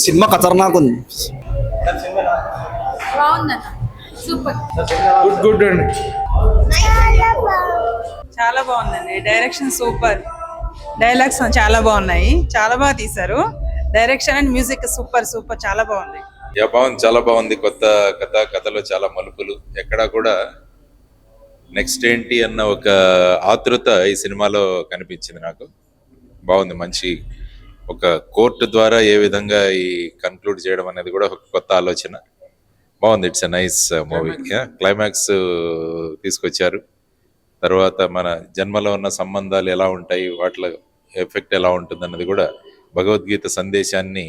Cinema ఖతర్నాక్ ఉంది. బాగుందన్న, super. Good అండి. చాలా బాగుందండి. డైరెక్షన్ సూపర్, డైలాగ్స్ చాలా బాగున్నాయి, చాలా బాగా తీశారు. Direction and music super super, చాలా బాగుంది. బాగుంది, చాలా బాగుంది. కొత్త కథలో చాలా మలుపులు, ఎక్కడా కూడా నెక్స్ట్ ఏంటి అన్న ఒక ఆతృత ఈ సినిమాలో కనిపించింది నాకు. బాగుంది, మంచి ఒక కోర్టు ద్వారా ఏ విధంగా ఈ కన్క్లూడ్ చేయడం అనేది కూడా ఒక కొత్త ఆలోచన. బాగుంది, it's a nice movie. Climax తీసుకొచ్చారు. తర్వాత మన జన్మలో ఉన్న సంబంధాలు ఎలా ఉంటాయి, వాటిలో ఎఫెక్ట్ ఎలా ఉంటుంది అన్నది కూడా భగవద్గీత సందేశాన్ని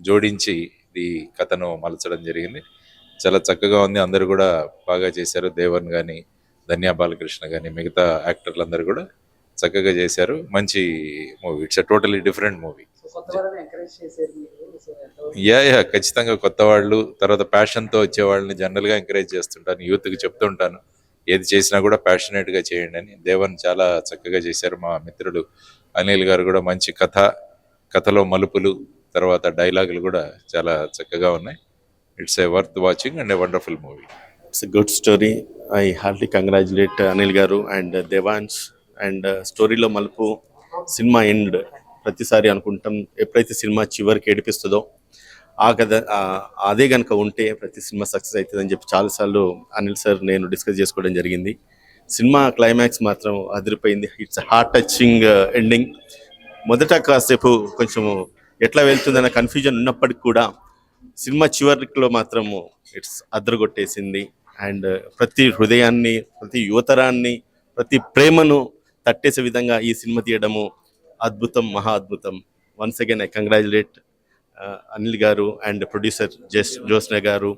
జోడించి ఈ కథను మలచడం జరిగింది. చాలా చక్కగా ఉంది. అందరూ కూడా బాగా చేశారు. దేవన్ కానీ, ధన్యా బాలకృష్ణ కానీ, మిగతా యాక్టర్లందరూ కూడా చక్కగా చేశారు. మంచి movie. It's a totally different movie. ఖచ్చితంగా కొత్త వాళ్ళు, తర్వాత ప్యాషన్తో వచ్చే వాళ్ళని జనరల్గా ఎంకరేజ్ చేస్తుంటాను. యూత్కి చెప్తుంటాను, ఏది చేసినా కూడా ప్యాషనేట్గా చేయండి అని. దేవన్ చాలా చక్కగా చేశారు. మా మిత్రుడు అనిల్ గారు కూడా మంచి కథలో మలుపులు, తర్వాత డైలాగులు కూడా చాలా చక్కగా ఉన్నాయి. It's a worth watching and a wonderful movie. It's a good story. I heartily congratulate Anil garu and Devan's. And స్టోరీలో మలుపు, సినిమా ఎండ్ ప్రతిసారి అనుకుంటాం ఎప్పుడైతే సినిమా చివరికి ఏడిపిస్తుందో అదే కనుక ఉంటే ప్రతి సినిమా సక్సెస్ అవుతుంది అని చెప్పి చాలాసార్లు అనిల్ సార్ నేను డిస్కస్ చేసుకోవడం జరిగింది. సినిమా క్లైమాక్స్ మాత్రం అదిరిపోయింది. It's heart touching ending. మొదట కాసేపు కొంచెం ఎట్లా వెళ్తుందన్న కన్ఫ్యూజన్ ఉన్నప్పటికి కూడా సినిమా చివరిలో మాత్రము ఇట్స్ అదరగొట్టేసింది. అండ్ ప్రతి హృదయాన్ని, ప్రతి యువతరాన్ని, ప్రతి ప్రేమను తట్టేసే విధంగా ఈ సినిమా తీయడము అద్భుతం, మహా అద్భుతం. Once again I congratulate Anil garu and producer Josna గారు.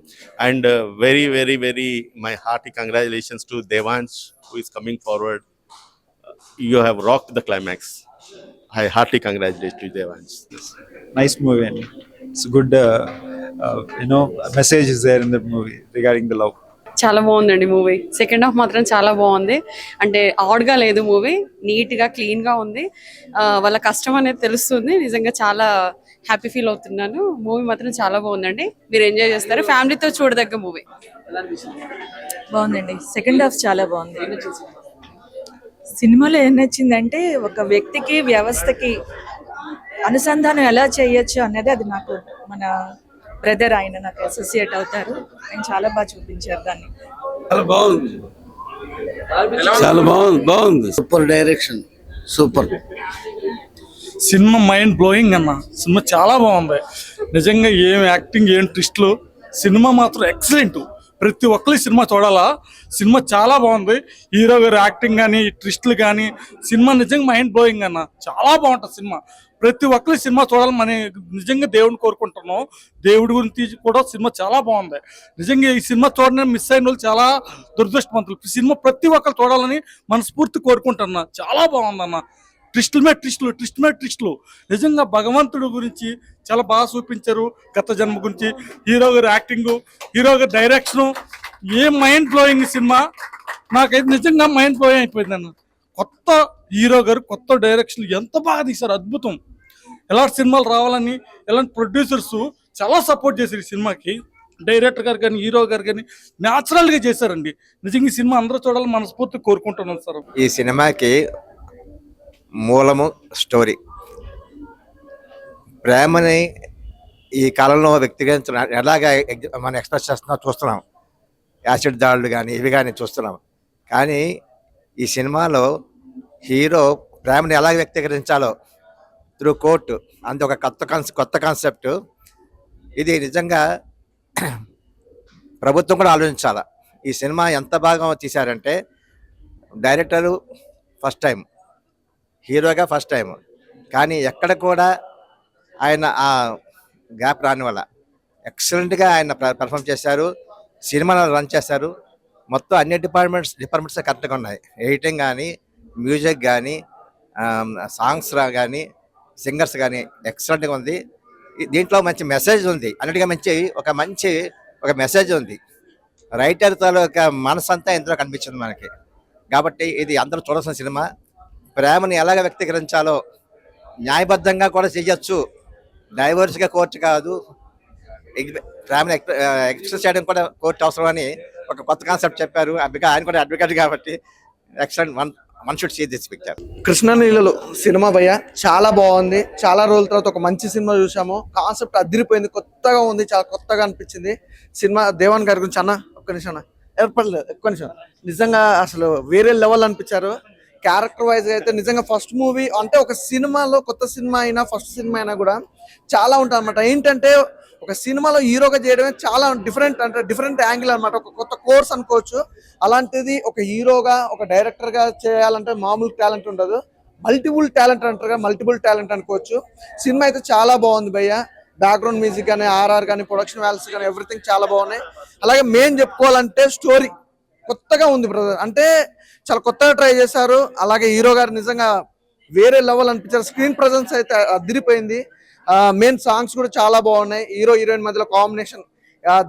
And very very very my hearty congratulations to Devan's who is coming forward. You have rocked the climax. I heartily congratulate you, Devans. Nice movie and it's good message is there in the movie regarding the love. చాలా బాగుందండి movie. Second half మాత్రం చాలా బాగుంది. అంటే ఆడ్గా లేదు movie, నీట్గా క్లీన్గా ఉంది. వాళ్ళ కష్టం అనేది తెలుస్తుంది. నిజంగా చాలా హ్యాపీ ఫీల్ అవుతున్నాను. మూవీ మాత్రం చాలా బాగుందండి. మీరు ఎంజాయ్ చేస్తారు. ఫ్యామిలీతో చూడదగ్గ మూవీ. బాగుందండి. సెకండ్ హాఫ్ చాలా బాగుంది. సినిమాలో ఏం నచ్చిందంటే ఒక వ్యక్తికి వ్యవస్థకి అనుసంధానం ఎలా చేయొచ్చు అన్నది, అది నాకు మన బ్రదర్ ఆయన నాకు అసోసియేట్ అవుతారు. ఆయన చాలా బాగా చూపించారు దాన్ని. చాలా బాగుంది. Super direction, super. Cinema mind blowing అన్న. సినిమా చాలా బాగుంది నిజంగా. ఏం యాక్టింగ్, ఏం ట్విస్ట్లు. సినిమా మాత్రం ఎక్సలెంట్. ప్రతి ఒక్కరి సినిమా చూడాలా. సినిమా చాలా బాగుంది. హీరో గారు యాక్టింగ్ కానీ, ట్విస్ట్లు కానీ, సినిమా నిజంగా మైండ్ బ్లోయింగ్ అన్న. చాలా బాగుంటుంది సినిమా. ప్రతి ఒక్కరి సినిమా చూడాలని మనం నిజంగా దేవుడిని కోరుకుంటున్నాం. దేవుడి గురించి కూడా సినిమా చాలా బాగుంది. నిజంగా ఈ సినిమా చూడడానికి మిస్ అయిన వాళ్ళు చాలా దురదృష్టవంతులు. సినిమా ప్రతి ఒక్కరు చూడాలని మనస్ఫూర్తి కోరుకుంటున్నా. చాలా బాగుందన్న. ట్విస్టుల మీద ట్విస్టులు. నిజంగా భగవంతుడి గురించి చాలా బాగా చూపించారు. గత జన్మ గురించి, హీరో గారి యాక్టింగ్, హీరో గారి డైరెక్షను, ఏం మైండ్ బ్లోయింగ్ సినిమా. నాకైతే నిజంగా మైండ్ బ్లోయింగ్ అయిపోయింది అన్న. కొత్త హీరో గారు, కొత్త డైరెక్షన్ ఎంత బాగా తీశారు. అద్భుతం. ఎలాంటి సినిమాలు రావాలని ఎలాంటి ప్రొడ్యూసర్స్ చాలా సపోర్ట్ చేశారు ఈ సినిమాకి. డైరెక్టర్ గారు కానీ, హీరో గారు కానీ న్యాచురల్గా చేశారండి. నిజంగా ఈ సినిమా అందరూ చూడాలని మనస్ఫూర్తి కోరుకుంటున్నాను సార్. ఈ సినిమాకి మూలము స్టోరీ. ప్రేమని ఈ కాలంలో వ్యక్తిగత ఎలాగ మనం ఎక్స్ప్రెస్ చూస్తున్నాం. యాసిడ్ దాడులు కానీ ఇవి కానీ చూస్తున్నాం. కానీ ఈ సినిమాలో హీరో ప్రేమని ఎలాగ వ్యక్తీకరించాలో త్రూ కోర్టు, అంత ఒక కొత్త కాన్సెప్ట్. ఇది నిజంగా ప్రభుత్వం కూడా ఆలోచించాలి. ఈ సినిమా ఎంత బాగా తీశారంటే, డైరెక్టరు ఫస్ట్ టైం, హీరోగా ఫస్ట్ టైం, కానీ ఎక్కడ కూడా ఆయన ఆ గ్యాప్ రాని వల్ల ఎక్సలెంట్గా ఆయన పెర్ఫామ్ చేశారు. సినిమాను రన్ చేశారు. మొత్తం అన్ని డిపార్ట్మెంట్స్ కరెక్ట్గా ఉన్నాయి. ఎడిటింగ్ కానీ, మ్యూజిక్ కానీ, సాంగ్స్ కానీ, సింగర్స్ కానీ ఎక్సలెంట్గా ఉంది. దీంట్లో మంచి మెసేజ్ ఉంది. అన్నిటిగా ఒక మెసేజ్ ఉంది. రైటర్ తాలూకా మనసంతా ఇందులో కనిపించింది మనకి. కాబట్టి ఇది అందరూ చూడాల్సిన సినిమా. ప్రేమని ఎలాగ వ్యక్తీకరించాలో న్యాయబద్ధంగా కూడా చేయొచ్చు. డైవర్స్గా కోర్టు కాదు, ఫ్యామిలీ ఎక్స్ప్రెస్ చేయడం కూడా కోర్టు అవసరం అని ఒక కొత్త కాన్సెప్ట్ చెప్పారు. ఆయన కూడా అడ్వకేట్ కాబట్టి excellent. One should see this picture. Krishnaleelalu సినిమా భయ్య చాలా బాగుంది. చాలా రోజుల తర్వాత ఒక మంచి సినిమా చూసాము. కాన్సెప్ట్ అదిరిపోయింది, కొత్తగా ఉంది, చాలా కొత్తగా అనిపించింది సినిమా. దేవన్ గారి గురించి అన్న ఒక్క నిమిషం అన్న, ఏర్పడలేదు ఒక్క నిమిషం. నిజంగా అసలు వేరే లెవెల్ అనిపించారు. క్యారెక్టర్ వైజ్ అయితే నిజంగా ఫస్ట్ మూవీ అంటే ఒక సినిమాలో కొత్త సినిమా అయినా ఫస్ట్ సినిమా అయినా కూడా చాలా ఉంటుంది అనమాట. ఏంటంటే ఒక సినిమాలో హీరోగా చేయడమే చాలా డిఫరెంట్, అంటే డిఫరెంట్ యాంగిల్ అనమాట. ఒక కొత్త కోర్స్ అనుకోవచ్చు. అలాంటిది ఒక హీరోగా ఒక డైరెక్టర్గా చేయాలంటే మామూలు టాలెంట్ ఉండదు, మల్టిపుల్ టాలెంట్ అంటారుగా, మల్టిపుల్ టాలెంట్ అనుకోవచ్చు. సినిమా అయితే చాలా బాగుంది భయ్య. బ్యాక్గ్రౌండ్ మ్యూజిక్ కానీ, ఆర్ఆర్ కానీ, ప్రొడక్షన్ వాల్యూస్ కానీ ఎవ్రీథింగ్ చాలా బాగున్నాయి. అలాగే మెయిన్ చెప్పుకోవాలంటే స్టోరీ కొత్తగా ఉంది బ్రదర్, అంటే చాలా కొత్తగా ట్రై చేశారు. అలాగే హీరో గారు నిజంగా వేరే లెవెల్ అనిపించారు. స్క్రీన్ ప్రజెన్స్ అయితే అదిరిపోయింది. మెయిన్ సాంగ్స్ కూడా చాలా బాగున్నాయి. హీరో హీరోయిన్ మధ్యలో కాంబినేషన్,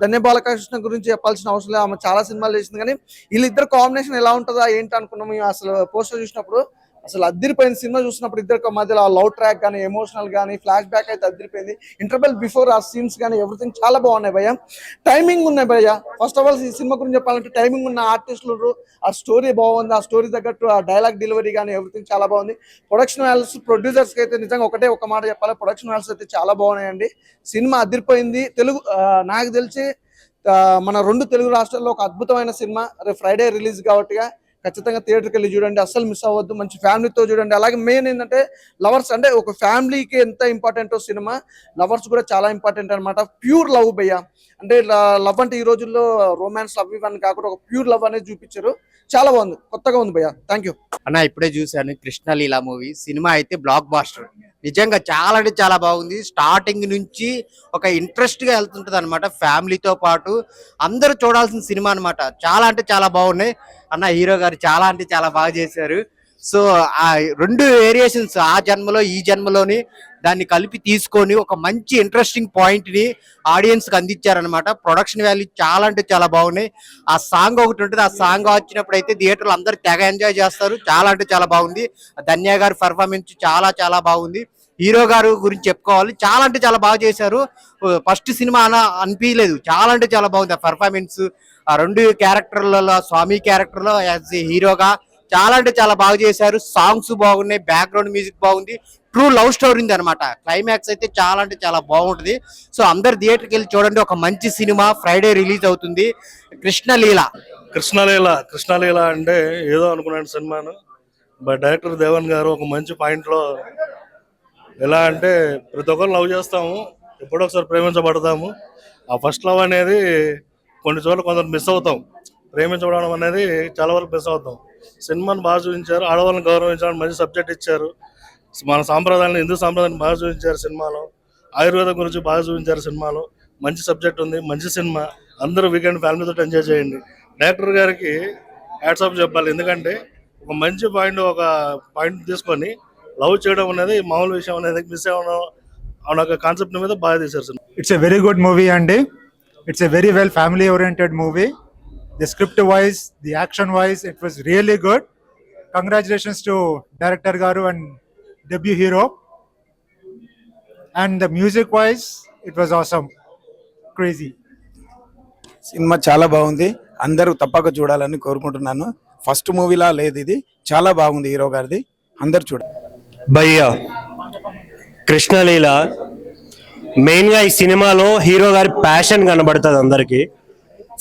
ధన్య బాలకృష్ణ గురించి చెప్పాల్సిన అవసరం లేదు, ఆమె చాలా సినిమాలు చేసింది. కానీ వీళ్ళిద్దరు కాంబినేషన్ ఎలా ఉంటుందా ఏంటి అనుకున్నాము అసలు పోస్టర్ చూసినప్పుడు. అసలు అదిరిపోయింది సినిమా చూసినప్పుడు. ఇద్దరు మధ్యలో లవ్ ట్రాక్ కానీ, ఎమోషనల్ కానీ, ఫ్లాష్ బ్యాక్ అయితే అదిరిపోయింది. ఇంటర్వెల్ బిఫోర్ ఆ సీన్స్ కానీ ఎవ్రీథింగ్ చాలా బాగున్నాయి భయ్య. టైమింగ్ ఉన్నాయి భయ్య. ఫస్ట్ ఆఫ్ ఆల్ ఈ సినిమా గురించి చెప్పాలంటే టైమింగ్ ఉన్న ఆర్టిస్టులు, ఆ స్టోరీ బాగుంది, ఆ స్టోరీ తగ్గట్టు ఆ డైలాగ్ డెలివరీ కానీ ఎవ్రీథింగ్ చాలా బాగుంది. ప్రొడక్షన్ వాల్యూస్, ప్రొడ్యూసర్స్కి అయితే నిజంగా ఒక మాట చెప్పాలి, ప్రొడక్షన్ వాల్యూస్ అయితే చాలా బాగున్నాయండి. సినిమా అదిరిపోయింది. నాకు తెలిసి మన 2 తెలుగు రాష్ట్రాల్లో ఒక అద్భుతమైన సినిమా. రేపు ఫ్రైడే రిలీజ్ కాబట్టిగా ఖచ్చితంగా థియేటర్కి వెళ్ళి చూడండి, అస్సలు మిస్ అవ్వద్దు. మంచి ఫ్యామిలీతో చూడండి. అలాగే మెయిన్ ఏంటంటే లవర్స్, అంటే ఒక ఫ్యామిలీకి ఎంత ఇంపార్టెంటో సినిమా, లవర్స్ కూడా చాలా ఇంపార్టెంట్ అనమాట. ప్యూర్ లవ్ భయ్య. అంటే లవ్ అంటే ఈ రోజుల్లో రొమాన్స్ లవ్ ఇవన్నీ కాకుండా ఒక ప్యూర్ లవ్ అనేది చూపించారు. చాలా బాగుంది, కొత్తగా ఉంది భయ్య. థ్యాంక్ యూ అన్న. ఇప్పుడే చూశాను కృష్ణలీల మూవీ. సినిమా అయితే బ్లాక్ బాస్టర్. నిజంగా చాలా అంటే చాలా బాగుంది. స్టార్టింగ్ నుంచి ఒక ఇంట్రెస్ట్ గా వెళ్తుంటది అనమాట. ఫ్యామిలీతో పాటు అందరూ చూడాల్సిన సినిమా అనమాట. చాలా అంటే చాలా బాగున్నాయి అన్న. హీరో గారు చాలా అంటే చాలా బాగా చేశారు. సో ఆ 2 వేరియేషన్స్, ఆ జన్మలో ఈ జన్మలోని దాన్ని కలిపి తీసుకొని ఒక మంచి ఇంట్రెస్టింగ్ పాయింట్ ని ఆడియన్స్ కి అందించారనమాట. ప్రొడక్షన్ వాల్యూ చాలా అంటే చాలా బాగున్నాయి. ఆ సాంగ్ ఒకటి ఉంటుంది, ఆ సాంగ్ వచ్చినప్పుడు అయితే థియేటర్లో అందరు తెగ ఎంజాయ్ చేస్తారు. చాలా అంటే చాలా బాగుంది. ధన్య గారి పర్ఫార్మెన్స్ చాలా చాలా బాగుంది. హీరో గారు గురించి చెప్పుకోవాలి, చాలా అంటే చాలా బాగా చేశారు. ఫస్ట్ సినిమా అనిపించలేదు, చాలా అంటే చాలా బాగుంది ఆ పర్ఫార్మెన్స్. ఆ 2 క్యారెక్టర్లలో, స్వామి క్యారెక్టర్ లో యాజ్ హీరోగా చాలా అంటే చాలా బాగా చేశారు. సాంగ్స్ బాగున్నాయి, బ్యాక్గ్రౌండ్ మ్యూజిక్ బాగుంది. ట్రూ లవ్ స్టోరీ ఉంది అనమాట. క్లైమాక్స్ అయితే చాలా అంటే చాలా బాగుంటుంది. సో అందరు థియేటర్కి వెళ్ళి చూడండి. ఒక మంచి సినిమా ఫ్రైడే రిలీజ్ అవుతుంది, కృష్ణలీల. కృష్ణలీల అంటే ఏదో అనుకున్నాను సినిమాను. బట్ డైరెక్టర్ దేవన్ గారు ఒక మంచి పాయింట్ లో, ఎలా అంటే ప్రతి ఒక్కరు లవ్ చేస్తాము, ఎప్పుడో ఒకసారి ప్రేమించబడతాము. ఆ ఫస్ట్ లవ్ అనేది కొన్ని చోట్ల కొందరు మిస్ అవుతాం. ప్రేమించబడడం అనేది చాలా వరకు మిస్ అవుతాం. సినిమాను బాగా చూపించారు. ఆడవాళ్ళని గౌరవించాలని మంచి సబ్జెక్ట్ ఇచ్చారు. మన సాంప్రదాయాన్ని, హిందూ సాంప్రదాయాన్ని బాగా చూపించారు సినిమాలో. ఆయుర్వేదం గురించి బాగా చూపించారు సినిమాలో. మంచి సబ్జెక్ట్ ఉంది, మంచి సినిమా. అందరూ వీకెండ్ ఫ్యామిలీతో ఎంజాయ్ చేయండి. డైరెక్టర్ గారికి హ్యాట్స్ ఆఫ్ చెప్పాలి. ఎందుకంటే ఒక మంచి పాయింట్ తీసుకొని లవ్ చేయడం అనేది మామూలు విషయం అనేది మిస్ అవ్వడం అన్న ఒక కాన్సెప్ట్ మీద బాగా తీశారు cinema. It's a very good movie అండి. It's a very well family oriented movie. The script wise, the action wise, it was really good. Congratulations to director garu and debut hero. And the music wise, it was awesome. Crazy. Cinema చాలా బాగుంది. అందరూ తప్పక చూడాలని కోరుకుంటున్నాను. First మూవీలా లేదు, ఇది చాలా బాగుంది. హీరో గారిది అందరు చూడాలి. భయ్యా, కృష్ణలీల మెయిన్గా ఈ సినిమాలో హీరో గారి ప్యాషన్ కనబడుతుంది అందరికి.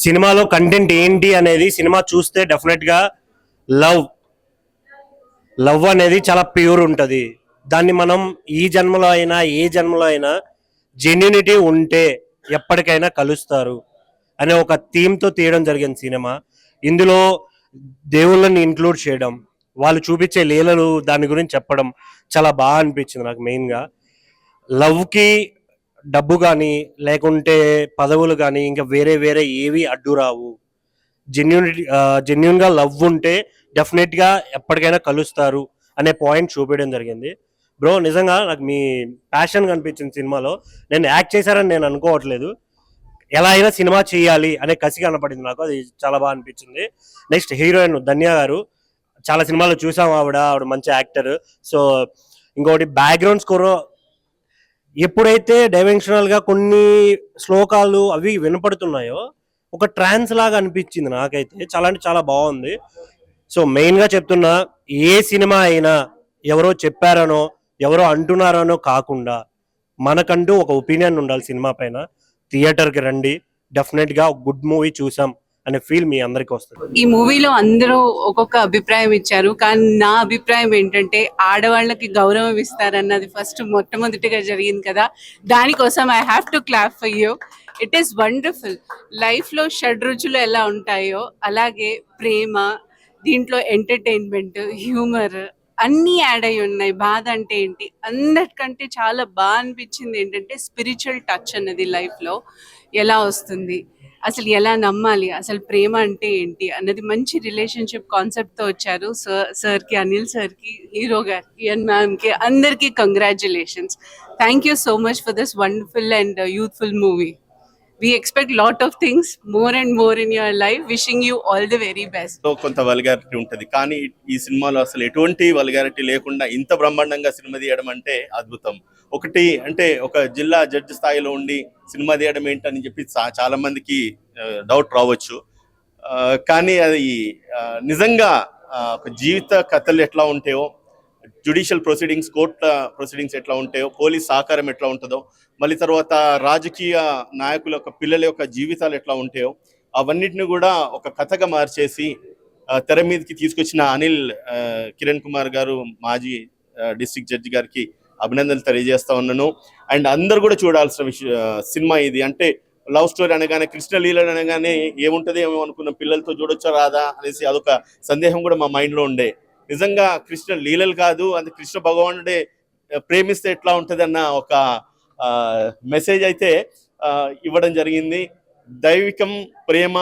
సినిమాలో కంటెంట్ ఏంటి అనేది సినిమా చూస్తే డెఫినెట్గా లవ్ అనేది చాలా ప్యూర్ ఉంటుంది. దాన్ని మనం ఈ జన్మలో అయినా ఏ జన్మలో అయినా జెన్యూనిటీ ఉంటే ఎప్పటికైనా కలుస్తారు అనే ఒక థీమ్తో తీయడం జరిగింది సినిమా. ఇందులో దేవుళ్ళని ఇంక్లూడ్ చేయడం, వాళ్ళు చూపించే లీలలు దాని గురించి చెప్పడం చాలా బాగా అనిపించింది నాకు. మెయిన్గా లవ్కి డబ్బు కానీ లేకుంటే పదవులు కానీ ఇంకా వేరే ఏవి అడ్డు రావు. జెన్యున్గా లవ్ ఉంటే డెఫినెట్గా ఎప్పటికైనా కలుస్తారు అనే పాయింట్ చూపించడం జరిగింది. బ్రో నిజంగా నాకు మీ ప్యాషన్ కనిపించింది సినిమాలో. నేను యాక్ట్ చేశారని నేను అనుకోవట్లేదు, ఎలా అయినా సినిమా చేయాలి అనే కసి కనపడింది నాకు. అది చాలా బాగా అనిపించింది. నెక్స్ట్ హీరోయిన్ ధన్య గారు, చాలా సినిమాలు చూసాం, ఆవిడ మంచి యాక్టర్. సో ఇంకొకటి బ్యాక్గ్రౌండ్ స్కోర్ ఎప్పుడైతే డైమెన్షనల్ గా కొన్ని శ్లోకాలు అవి వినపడుతున్నాయో ఒక ట్రాన్స్ లాగా అనిపించింది నాకైతే. చాలా అంటే చాలా బాగుంది. సో మెయిన్ గా చెప్తున్నా, ఏ సినిమా అయినా ఎవరో చెప్పారనో ఎవరో అంటున్నారనో కాకుండా మనకంటూ ఒక ఒపీనియన్ ఉండాలి సినిమా పైన. థియేటర్కి రండి, డెఫినెట్ గా గుడ్ మూవీ చూసాం అనే ఫీల్ మీ అందరికి వస్తుంది. ఈ మూవీలో అందరూ ఒక్కొక్క అభిప్రాయం ఇచ్చారు, కానీ నా అభిప్రాయం ఏంటంటే ఆడవాళ్ళకి గౌరవం ఇస్తారన్నది ఫస్ట్ మొట్టమొదటిగా జరిగింది కదా, దానికోసం I have to clap for you. It is wonderful. లైఫ్లో షడ్రుచులు ఎలా ఉంటాయో అలాగే ప్రేమ, దీంట్లో ఎంటర్టైన్మెంట్, హ్యూమర్ అన్నీ యాడ్ అయి ఉన్నాయి. బాధ అంటే ఏంటి, అందరికంటే చాలా బాగా అనిపించింది ఏంటంటే స్పిరిచువల్ టచ్ అన్నది లైఫ్లో ఎలా వస్తుంది, అసలు ఎలా నమ్మాలి, అసలు ప్రేమ అంటే ఏంటి అన్నది మంచి రిలేషన్షిప్ కాన్సెప్ట్తో వచ్చారు. సార్కి, అనిల్ సార్కి, హీరో గారికి అండ్ మ్యామ్కి అందరికీ congratulations. Thank you so much for this wonderful and youthful movie. We expect lot of things more and more in your life. Wishing you all the very best. కొంత vulgarity ఉంటుంది, కానీ ఈ సినిమాలో అసలు ఎటువంటి vulgarity లేకుండా ఇంత బ్రహ్మాండంగా సినిమా తీయడం అంటే అద్భుతం. ఒకటి అంటే ఒక జిల్లా జడ్జి స్థాయిలో ఉండి సినిమా తీయడం ఏంటని చెప్పి చాలా మందికి డౌట్ రావచ్చు. కానీ అది నిజంగా ఒక జీవిత కథలు ఎట్లా ఉంటాయో, జ్యుడిషియల్ ప్రొసీడింగ్స్, కోర్టు ప్రొసీడింగ్స్ ఎట్లా ఉంటాయో, పోలీస్ సహకారం ఎట్లా ఉంటుందో, మళ్ళీ తర్వాత రాజకీయ నాయకుల యొక్క పిల్లల యొక్క జీవితాలు ఎట్లా ఉంటాయో అవన్నిటిని కూడా ఒక కథగా మార్చేసి తెర మీదకి తీసుకొచ్చిన అనిల్ కిరణ్ కుమార్ గారు, మాజీ డిస్ట్రిక్ట్ జడ్జి గారికి అభినందనలు తెలియజేస్తా ఉన్నాను. అండ్ అందరు కూడా చూడాల్సిన సినిమా ఇది. అంటే లవ్ స్టోరీ అనగానే, కృష్ణలీలలు అనగానే ఏముంటుంది ఏమో అనుకున్న, పిల్లలతో చూడొచ్చా రాదా అనేసి అదొక సందేహం కూడా మా మైండ్లో ఉండే. నిజంగా కృష్ణ లీలలు కాదు, అది కృష్ణ భగవానుడే ప్రేమిస్తే ఎట్లా ఉంటుంది అన్న ఒక మెసేజ్ అయితే ఇవ్వడం జరిగింది. దైవికం, ప్రేమ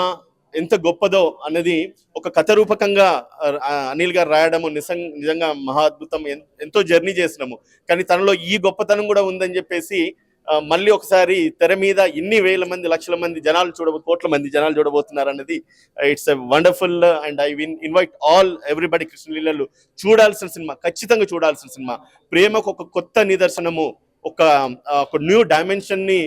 ఎంత గొప్పదో అన్నది ఒక కథ రూపకంగా అనిల్ గారు రాయడము నిజంగా మహా అద్భుతం. ఎంతో జర్నీ చేసినాము, కానీ తనలో ఈ గొప్పతనం కూడా ఉందని చెప్పేసి మళ్ళీ ఒకసారి తెర మీద ఇన్ని వేల మంది, లక్షల మంది జనాలు కోట్ల మంది జనాలు చూడబోతున్నారు అన్నది it's a wonderful. And I invite all everybody Krishnaleelalu చూడాల్సిన సినిమా, ఖచ్చితంగా చూడాల్సిన సినిమా. ప్రేమకు ఒక కొత్త నిదర్శనము, ఒక న్యూ డైమెన్షన్ ని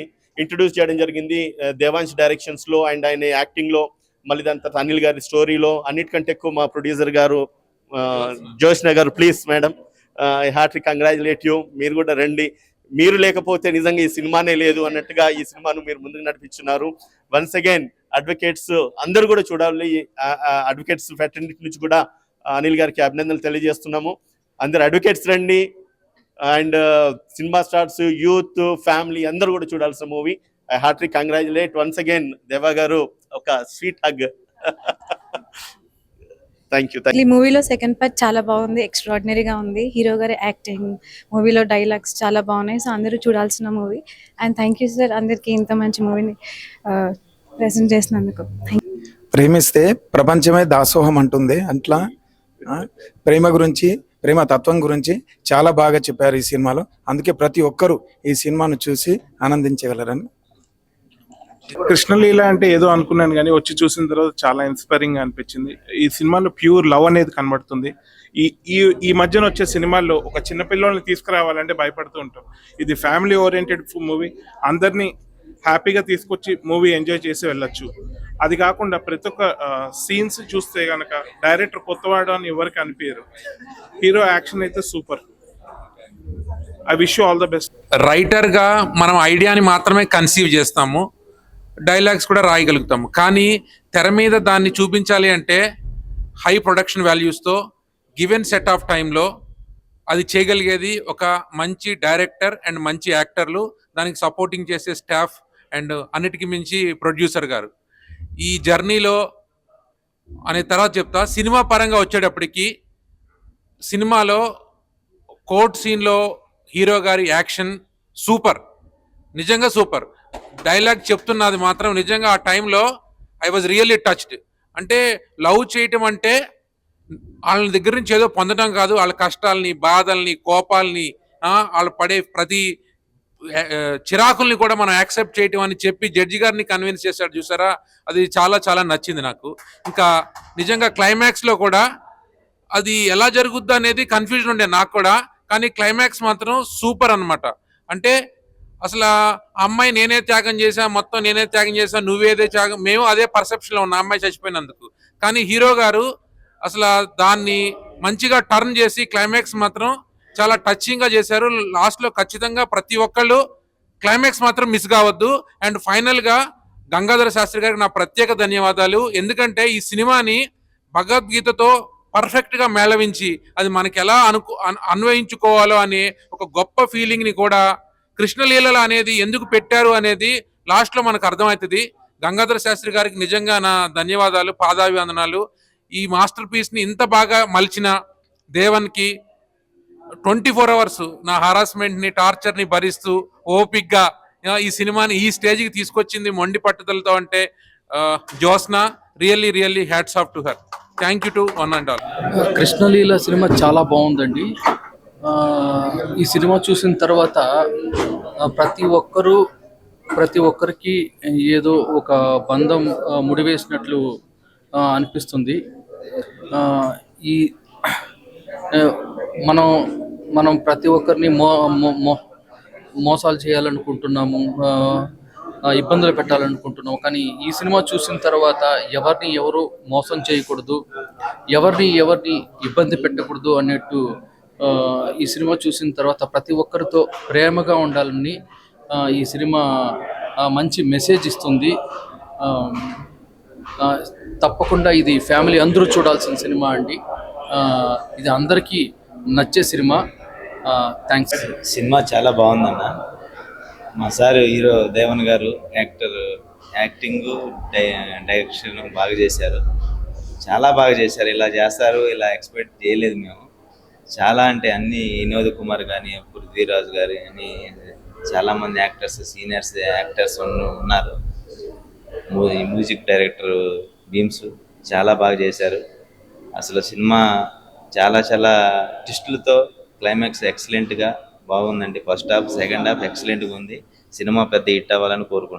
ఇంట్రడ్యూస్ చేయడం జరిగింది దేవాంశ్ డైరెక్షన్స్ లో అండ్ ఆయన యాక్టింగ్ లో, మళ్ళీ దాని తర్వాత అనిల్ గారి స్టోరీలో. అన్నిటికంటే ఎక్కువ మా producer garu Jyoshna garu, please madam, I heartily congratulate you. మీరు కూడా రండి, మీరు లేకపోతే నిజంగా ఈ సినిమానే లేదు అన్నట్టుగా ఈ సినిమాను మీరు ముందుకు నడిపించున్నారు. వన్స్ అగైన్ అడ్వకేట్స్ అందరూ కూడా చూడాలి. అడ్వకేట్స్ ఫ్యాటర్నిటీ నుంచి కూడా అనిల్ గారికి అభినందనలు తెలియజేస్తున్నాము. అందరు అడ్వకేట్స్ రండి. And cinema stars, youth, family అందరూ కూడా చూడాల్సిన movie. I heartily congratulate once again Deva garu. ఒక స్వీట్ హగ్. Thank you. ఈ మూవీలో సెకండ్ పార్ట్ చాలా బాగుంది, ఎక్స్ట్రాడినరీగా ఉంది. హీరో గారి యాక్టింగ్, మూవీలో డైలాగ్స్ చాలా బాగున్నాయి. సో అందరూ చూడాల్సిన movie. And thank you sir అందరికీ ఇంత మంచి మూవీని ప్రెజెంట్ చేసినందుకు. ప్రేమిస్తే ప్రపంచమే దాసోహం అంటుంది. అట్లా ప్రేమ గురించి, ప్రేమ తత్వం గురించి చాలా బాగా చెప్పారు ఈ సినిమాలో. అందుకే ప్రతి ఒక్కరూ ఈ సినిమాను చూసి ఆనందించగలరని. కృష్ణలీల అంటే ఏదో అనుకున్నాను, కానీ వచ్చి చూసిన తర్వాత చాలా ఇన్స్పైరింగ్ గా అనిపించింది. ఈ సినిమాలో ప్యూర్ లవ్ అనేది కనబడుతుంది. ఈ మధ్యన వచ్చే సినిమాల్లో ఒక చిన్న పిల్లల్ని తీసుకురావాలంటే భయపడుతూ ఉంటాం. ఇది ఫ్యామిలీ ఓరియంటెడ్ మూవీ, అందరినీ హ్యాపీగా తీసుకొచ్చి మూవీ ఎంజాయ్ చేసి వెళ్ళొచ్చు. అది కాకుండా ప్రతి ఒక్క సీన్స్ చూస్తే కనుక డైరెక్టర్ కొత్తవాడు అని ఎవరికి అనిపించరు. హీరో యాక్షన్ అయితే super. I wish you all the best. రైటర్గా మనం ఐడియాని మాత్రమే కన్సీవ్ చేస్తాము, డైలాగ్స్ కూడా రాయగలుగుతాము, కానీ తెర మీద దాన్ని చూపించాలి అంటే హై ప్రొడక్షన్ వాల్యూస్తో గివెన్ సెట్ ఆఫ్ టైంలో అది చేయగలిగేది ఒక మంచి డైరెక్టర్ అండ్ మంచి యాక్టర్లు, దానికి సపోర్టింగ్ చేసే స్టాఫ్ అండ్ అన్నిటికీ మించి ప్రొడ్యూసర్ గారు. ఈ జర్నీలో అనే తర్వాత చెప్తా. సినిమా పరంగా వచ్చేటప్పటికి సినిమాలో కోర్ట్ సీన్లో హీరో గారి యాక్షన్ సూపర్, నిజంగా సూపర్. డైలాగ్ చెప్తున్నది మాత్రం నిజంగా ఆ టైంలో ఐ వాజ్ రియల్లీ టచ్డ్. అంటే లవ్ చేయటం అంటే వాళ్ళ దగ్గర నుంచి ఏదో పొందడం కాదు, వాళ్ళ కష్టాలని, బాధల్ని, కోపాలని, వాళ్ళు పడే ప్రతి చిరాకుల్ని కూడా మనం యాక్సెప్ట్ చేయటం అని చెప్పి జడ్జి గారిని కన్విన్స్ చేశాడు చూసారా, అది చాలా చాలా నచ్చింది నాకు. ఇంకా నిజంగా క్లైమాక్స్లో కూడా అది ఎలా జరుగుద్దా అనేది కన్ఫ్యూజన్ ఉండే నాకు కూడా, కానీ క్లైమాక్స్ మాత్రం సూపర్ అన్నమాట. అంటే అసలు ఆ అమ్మాయి నేనే త్యాగం చేశా, మొత్తం నేనే త్యాగం చేశా, నువ్వేదే త్యాగం, మేము అదే పర్సెప్షన్లో ఉన్న అమ్మాయి చచ్చిపోయినందుకు. కానీ హీరో గారు అసలు దాన్ని మంచిగా టర్న్ చేసి క్లైమాక్స్ మాత్రం చాలా టచింగ్గా చేశారు. లాస్ట్లో ఖచ్చితంగా ప్రతి ఒక్కళ్ళు క్లైమాక్స్ మాత్రం మిస్ కావద్దు. అండ్ ఫైనల్గా గంగాధర శాస్త్రి గారికి నా ప్రత్యేక ధన్యవాదాలు. ఎందుకంటే ఈ సినిమాని భగవద్గీతతో పర్ఫెక్ట్గా మేళవించి అది మనకి ఎలా అన్వయించుకోవాలో అనే ఒక గొప్ప ఫీలింగ్ని కూడా కృష్ణలీలలు అనేది ఎందుకు పెట్టారు అనేది లాస్ట్లో మనకు అర్థమవుతుంది. గంగాధర శాస్త్రి గారికి నిజంగా నా ధన్యవాదాలు, పాదాభివందనాలు. ఈ మాస్టర్ పీస్ని ఇంత బాగా మలిచిన దేవన్కి 24 అవర్స్ నా హారాస్మెంట్ని, టార్చర్ని భరిస్తూ ఓపిక్గా ఈ సినిమాని ఈ స్టేజ్కి తీసుకొచ్చింది మొండి పట్టుదలతో అంటే Jyotsna. Really really hats off to her. Thank you to one and all. Krishna Leela cinema చాలా బాగుందండి. ఈ సినిమా చూసిన తర్వాత ప్రతి ఒక్కరికి ఏదో ఒక బంధం ముడివేసినట్లు అనిపిస్తుంది. ఈ మనం ప్రతి ఒక్కరిని మోసాలు చేయాలనుకుంటున్నాము, ఇబ్బందులు పెట్టాలనుకుంటున్నాము. కానీ ఈ సినిమా చూసిన తర్వాత ఎవరిని ఎవరు మోసం చేయకూడదు, ఎవరిని ఇబ్బంది పెట్టకూడదు అన్నట్టు ఈ సినిమా చూసిన తర్వాత ప్రతి ఒక్కరితో ప్రేమగా ఉండాలని ఈ సినిమా మంచి మెసేజ్ ఇస్తుంది. తప్పకుండా ఇది ఫ్యామిలీ అందరూ చూడాల్సిన సినిమా అండి. ఇది అందరికీ నచ్చే సినిమా. థ్యాంక్స్. సినిమా చాలా బాగుందన్న. మా సార్ హీరో దేవన్ గారు యాక్టింగ్ డైరెక్షన్ బాగా చేశారు, చాలా బాగా చేశారు. ఇలా చేస్తారు ఇలా ఎక్స్పెక్ట్ చేయలేదు మేము. చాలా అంటే అన్ని వినోద్ కుమార్ కానీ, పృథ్వీరాజ్ గారు కానీ, చాలామంది యాక్టర్స్, సీనియర్స్ యాక్టర్స్ ఉన్నారు. మ్యూజిక్ డైరెక్టర్ భీమ్స్ చాలా బాగా చేశారు. అసలు సినిమా చాలా ట్విస్టులతో క్లైమాక్స్ ఎక్సలెంట్గా బాగుందండి. ఫస్ట్ హాఫ్, సెకండ్ హాఫ్ ఎక్సలెంట్గా ఉంది. సినిమా పెద్ద హిట్ అవ్వాలని కోరుకుంటున్నాను.